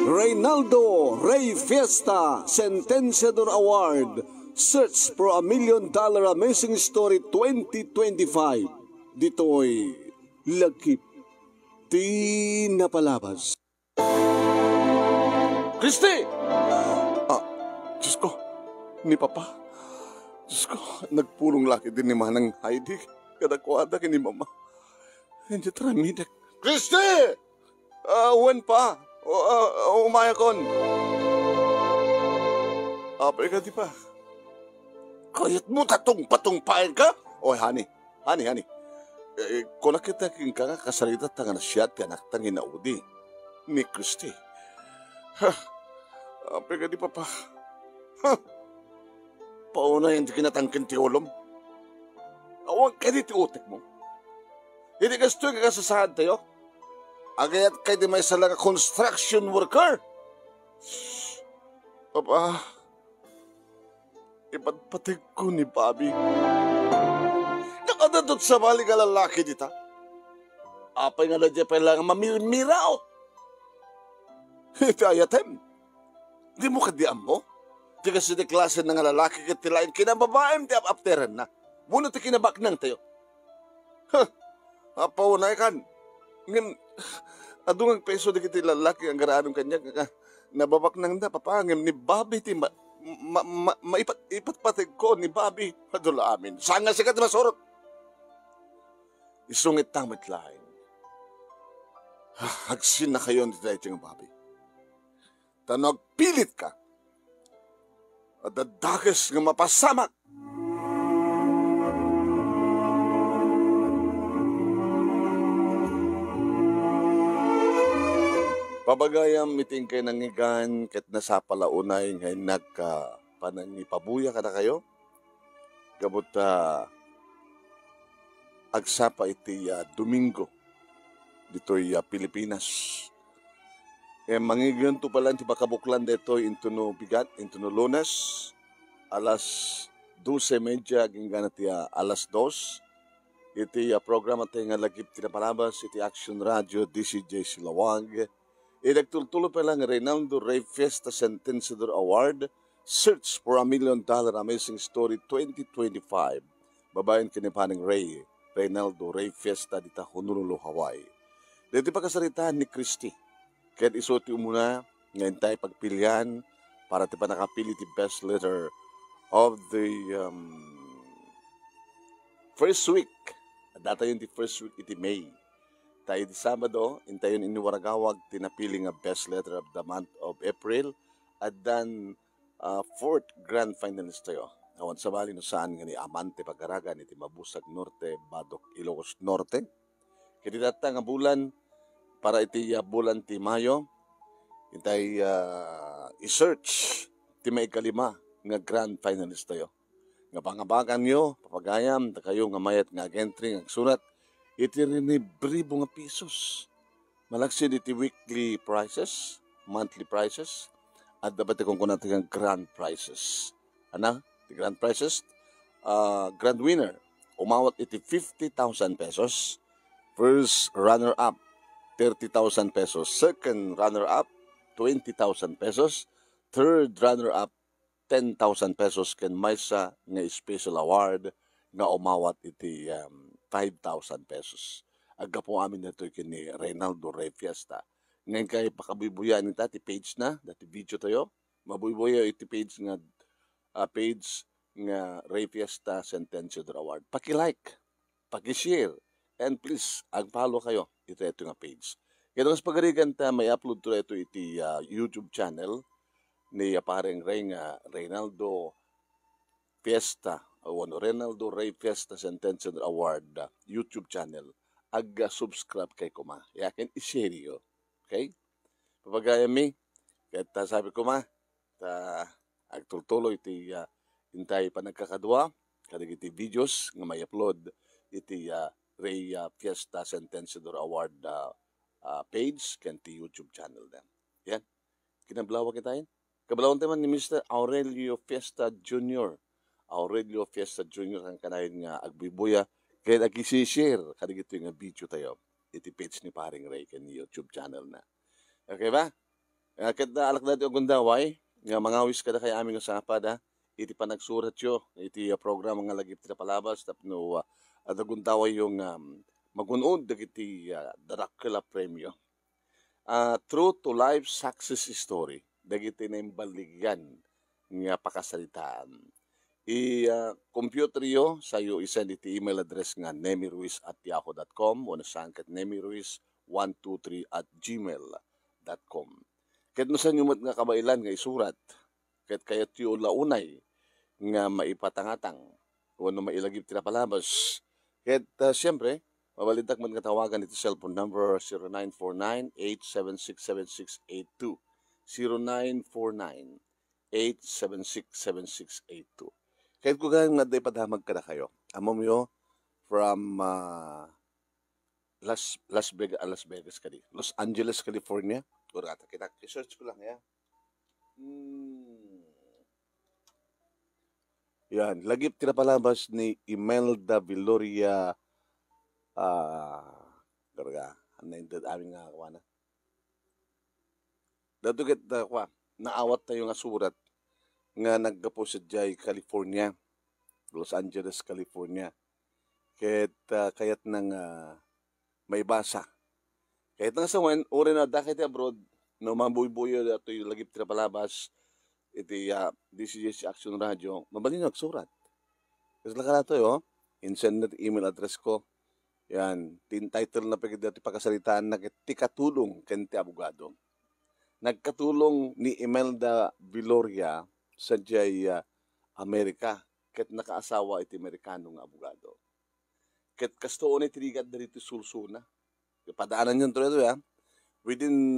Reynaldo Rey Fiesta Sentenciador Award. Search for a $1 Million Amazing Story 2025. Dito'y Lagkip Di Napalabas. Christy! Diyos ko, ni Papa. Diyos ko, nagpulong laki din ni Manang Heidi. Kadakwada ki ni Mama. Hindi tramidak. Christy! Wen pa. Umayakon. Apay ka di pa. Kayat mo patungpain ka? Oy, honey. Kung nakita king ka kasarita tangan na siya at kanak tangin na udi. Ni Christy. Apay ka di pa. Pauna hindi kinatangkin ti ulom. Awag ka di ti utek mo. Hindi gasto yung kasasahan tayo. Agayat kay di may salang construction worker. Papa, ipatpatig ko ni Bobby. Nakadadot sa bali ka lalaki dita. Apay nga na dyan pa lang mamimiraot. Ito ayatem. Di mo kadiam mo? Di kasi di klase ng lalaki katilain kinababaem di apteran na. Muna ti kinabaknang tayo. Apaunay kan. Ngin, adungang peso di kiti lalaki ang garaanong kanya nababak nang da papangim ni Bobby ti maipatpatig ko ni Bobby padula amin. Sanga sikat masurot. Isungit tamit lain. Hagsin na kayo ni tayo Bobby. Tanog pilit ka. At dadagas nga mapasamak. Pabagayam miting kay nangigan ket nasapalaunay ngay panangipabuya kada kayo. Gabot agsapa iti Domingo ditoy Pilipinas. Mangigan to pala ti bakabuklan detoy into no bigat, into no Lunes, alas 12:30 gingana ti alas 2. Iti programa tayo nga lagip tinapalabas, iti Action Radio, DCJ Silawag. Nagtultulo pa lang Reynaldo Rey Fiesta Sentenciador Award, Search for a $1 Million Amazing Story 2025. Babayan kinipaning Reynaldo Rey Fiesta dita Honolulu, Hawaii. Dito pa kasaritaan ni Christy. Kaya isuti muna ngayon tayo pagpilihan para ti pa nakapili ti best letter of the first week. Data yun ti first week iti May. Tayo di Sabado, intayon iniwaragawag tinapili nga best letter of the month of April at then fourth grand finalist tayo. Awan sa bali no saan nga ni Amante Pagaraga ni Mabusag Norte, Badok Ilocos Norte. Kaya data nga bulan para iti bulan ti Mayo, intay i-search ti may kalima nga grand finalist tayo. Nga pangabagan nyo, papagayam, kayo nga mayat nga entry nga surat, iti rin ni bribo nga pisos. Malaksin iti weekly prices, monthly prices, at dapat kung natin ang grand prizes. Ano? The grand prizes, grand winner, umawat iti 50,000 pesos. First runner-up, 30,000 pesos. Second runner-up, 20,000 pesos. Third runner-up, 10,000 pesos. Ken maysa nga special award nga umawat iti 5,000 pesos. Agka po amin na ito kini Reynaldo Rey Fiesta. Ngayon kayo pakabibuyan nita, ti page na, dati video tayo. Mabubuya iti page nga Rey Fiesta Sentenciador Award. Paki-like, paki-share, and please, ag-follow kayo ito nga page. Kaya mas pagarigan ta, may upload to ito iti YouTube channel ni pareng Reynaldo Fiesta Reynaldo Rey Fiesta Sentenciador Award YouTube channel. Subscribe kay kuma. Yakin i-share yo. Okay? Papagaya mi, kahit sabi ko agtultulo iti intay pa nagkakadwa, kadig iti videos nga may upload iti Rey Fiesta Sentenciador Award page kanti YouTube channel na. Yan. Kinablawa kita yun. Kablawan tayo ni Mr. Aurelio Fiesta Jr. Aurelio Fiesta Jr. ang kanayin nga agbibuya. Kaya nag-share kadig ito yung video tayo. Iti page ni paring Ray kan YouTube channel na. Okay ba? Ket na alak dati og gundaway nga mangawis kada kay aming usapad ha. Iti pa nagsurat yo iti programa nga lagip ti palabas tapno ada gundaway yung magunod dagiti Dracula Premio. True to life success story dagiti naimbaligyan nga pakasalitaan. Computer yo sayo isend iti email address nga nemiruiz@yahoo.com o nasaan kat nemiruiz123@gmail.com. Ket no sa nyumot nga kabailan nga isurat, ket kayat yu launay nga maipatangatang o no mailagip ti palabas. Ket siyempre, mabalintak man nga tawagan iti cellphone number 0949-876-7682. 0949-876-7682. Kahit ko ganyan nga day padamag ka na kayo. Amom yo from Las Vegas kadi. Los Angeles, California. Urata kita. I-search ko lang ya. Yan. Lagip tinapalabas ni Imelda Viloria Garga. Ano yung aming nga kawana? Dato ket naawat tayo nga surat nga naggapo sa Jay, California. Los Angeles, California. Kayat nang may basa. Kahit nga sa uri na dakit abroad, no mabuy-buyo dato yung lagip tinapalabas, iti DCGC Action Radio, mabalin nagsurat. Kasi lang ka na ito, in-send na email address ko. Yan, tin-title na pagkita iti pakasalitaan na ti katulong kenti abogado. Nagkatulong ni Imelda Viloria sa Jay Amerika, ket nakaasawa iti Amerikanong abogado. Ket kastoon iti rigad na rito sulsuna. Padaanan yun to ya. Within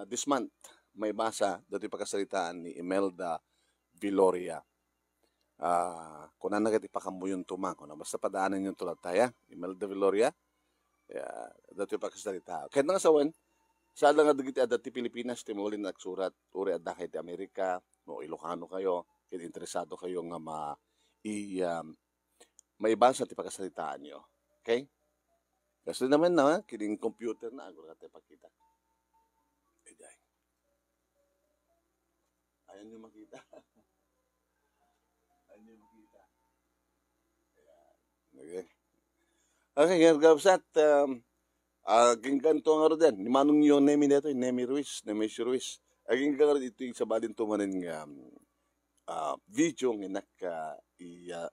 this month, may basa dati pagkasalitaan ni Imelda Viloria. Kung na nagati pakamuyon tumang, kung na basta padaanan yun tulad tayo, Imelda Viloria, dati pagkasalitaan. Kahit nga sawan, sa lang nga dagiti adati Pilipinas, timulin nagsurat, uri adda kayo ti Amerika, o Ilocano kayo, kaya interesado kayo nga maibasa ti pagkasalitaan nyo. Okay? Kasi naman na, kining computer na, agor natin pakita. Ayan nyo makita. Ayan nyo makita. Okay. Okay, gabsat, aging ganito nga rin din. Ni manong yung name nito, Nemi Ruiz. Aging ganito ito yung sabalin tumanin nga video nga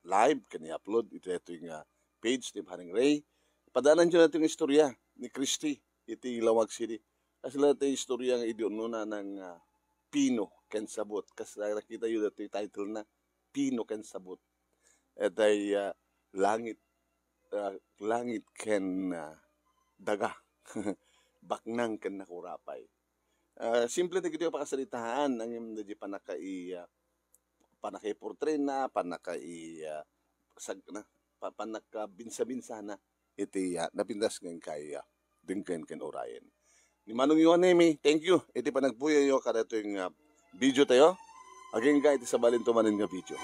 live kani upload ito yung page ni Haring Ray. Padaanan dyan natin yung istorya ni Christy iti Lawag City. Kasi lahat yung istorya nga idyon na ng Pino ken sabot. Kasi nakita yun ito yung title na Pino ken sabot. At ay langit ken daga. Baknang ken nakurapay. Simple na gito yung pakasalitaan ang yung di panakay-portray na, panakabinsa-binsa na, iti napindas ng kaya, dingken ken orayan. Ni Manong Yuan Nemi, thank you. Iti panagpuyo yo kada ito yung video tayo. Aging ka iti sa balin tumanin nga video.